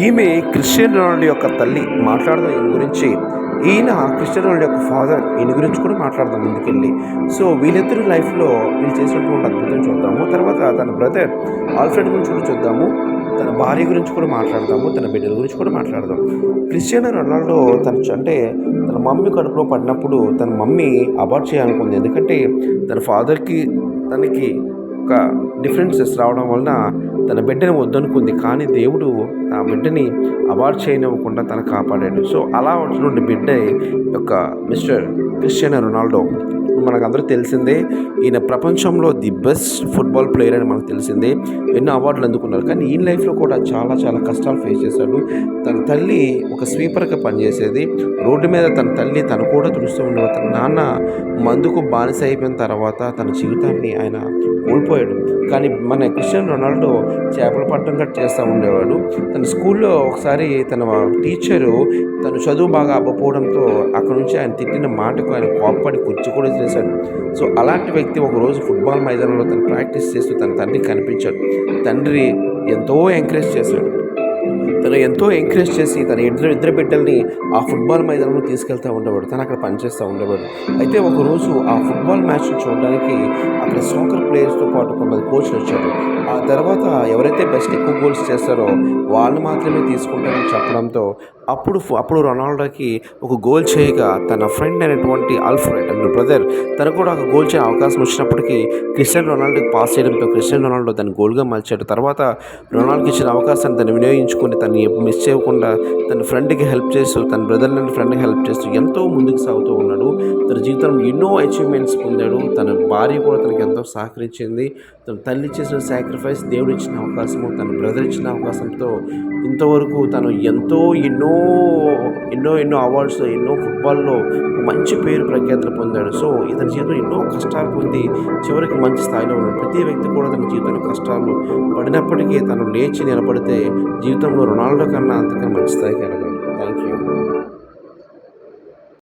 ఈమె Christian Ronaldo యొక్క తల్లి. మాట్లాడదాం ఈయన గురించి. ఈయన క్రిస్టియన్ రొనాల్డో యొక్క ఫాదర్. ఈయన గురించి కూడా మాట్లాడదాం ముందుకెళ్ళి. సో వీళ్ళిద్దరి లైఫ్‌లో వీళ్ళు చేసినటువంటి అద్భుతం చూద్దాము. తర్వాత తన బ్రదర్ ఆల్ఫ్రెడ్ గురించి కూడా చూద్దాము. తన భార్య గురించి కూడా మాట్లాడదాము. తన బిడ్డల గురించి కూడా మాట్లాడదాం. క్రిస్టియానో రొనాల్డో అంటే తన మమ్మీ కడుపులో పడినప్పుడు తన మమ్మీ అబార్ట్ చేయాలనుకుంది. ఎందుకంటే తన ఫాదర్‌కి, తనకి ఒక డిఫరెన్సెస్ రావడం వలన తన బిడ్డని వద్దనుకుంది. కానీ దేవుడు ఆ బిడ్డని అబార్ట్ చేయనివ్వకుండా తను కాపాడాడు. సో అలా వచ్చినటువంటి బిడ్డ యొక్క మిస్టర్ క్రిస్టియానో రొనాల్డో మనకందరూ తెలిసిందే. ఈయన ప్రపంచంలో ది బెస్ట్ ఫుట్బాల్ ప్లేయర్ అని మనకు తెలిసిందే. ఎన్నో అవార్డులు అందుకున్నారు. కానీ ఈయన లైఫ్లో కూడా చాలా చాలా కష్టాలు ఫేస్ చేశాడు. తన తల్లి ఒక స్వీపర్గా పనిచేసేది. రోడ్డు మీద తన తల్లి తను కూడా తుడుస్తూ ఉండేవాడు. తన నాన్న మందుకు బానిస అయిపోయిన తర్వాత తన జీవితాన్ని ఆయన కోల్పోయాడు. కానీ మన క్రిస్టియానో రొనాల్డో చేపలు పట్టడం గట్రా చేస్తూ ఉండేవాడు. తన స్కూల్లో ఒకసారి తన టీచరు తను చదువు బాగా అవ్వకపోవడంతో అక్కడ నుంచి ఆయన తిట్టిన మాటకు ఆయన కోప్పడి కుర్చీ కూడా చేశాడు. సో అలాంటి వ్యక్తి ఒకరోజు ఫుట్బాల్ మైదానంలో తను ప్రాక్టీస్ చేస్తూ తన తండ్రికి కనిపించాడు. తండ్రి ఎంతో ఎంకరేజ్ చేశాడు. తను ఎంతో ఎంకరేజ్ చేసి తన ఇద్దరు బిడ్డల్ని ఆ ఫుట్బాల్ మైదానంలో తీసుకెళ్తూ ఉండేవాడు. తను అక్కడ పనిచేస్తూ ఉండేవాడు. అయితే ఒకరోజు ఆ ఫుట్బాల్ మ్యాచ్ని చూడడానికి అక్కడ సాకర్ ప్లేయర్స్తో పాటు కొంతమంది కోచ్లు వచ్చారు. ఆ తర్వాత ఎవరైతే బెస్ట్ ఎక్కువ గోల్స్ చేస్తారో వాళ్ళు మాత్రమే తీసుకుంటారని చెప్పడంతో అప్పుడు రొనాల్డోకి ఒక గోల్ చేయగా తన ఫ్రెండ్ అయినటువంటి ఆల్ఫ్రెడ్ అన్న బ్రదర్ తను కూడా ఒక గోల్ చేయ అవకాశం వచ్చినప్పటికీ క్రిస్టియానో రొనాల్డోకి పాస్ చేయడంతో క్రిస్టియానో రొనాల్డో దాన్ని గోల్గా మలిచాడు. తర్వాత రొనాల్డోకి ఇచ్చిన అవకాశాన్ని దాన్ని వినియోగించుకొని తను మిస్ చేయకుండా తన ఫ్రెండ్కి హెల్ప్ చేస్తూ తన బ్రదర్ అండ్ ఫ్రెండ్కి హెల్ప్ చేస్తూ ఎంతో ముందుకు సాగుతూ ఉన్నాడు. తన జీవితంలో ఎన్నో అచీవ్మెంట్స్ పొందాడు. తన భార్య కూడా తనకి ఎంతో సహకరించింది. తన తల్లి చేసిన సాక్రిఫైస్, దేవుడు ఇచ్చిన అవకాశము, తన బ్రదర్ ఇచ్చిన అవకాశంతో ఇంతవరకు తను ఎన్నో అవార్డ్స్, ఎన్నో ఫుట్బాల్లో మంచి పేరు ప్రఖ్యాతులు పొందాడు. సో ఇతని జీవితంలో ఎన్నో కష్టాలు పొంది చివరికి మంచి స్థాయిలో ఉన్నాడు. ప్రతి వ్యక్తి కూడా తన జీవితంలో కష్టాలు పడినప్పటికీ తను లేచి నిలబడితే జీవితంలో రొనాల్డో కన్నా అంతకన్నా మంచి స్థాయికి వెళ్ళగలడు. Thank you.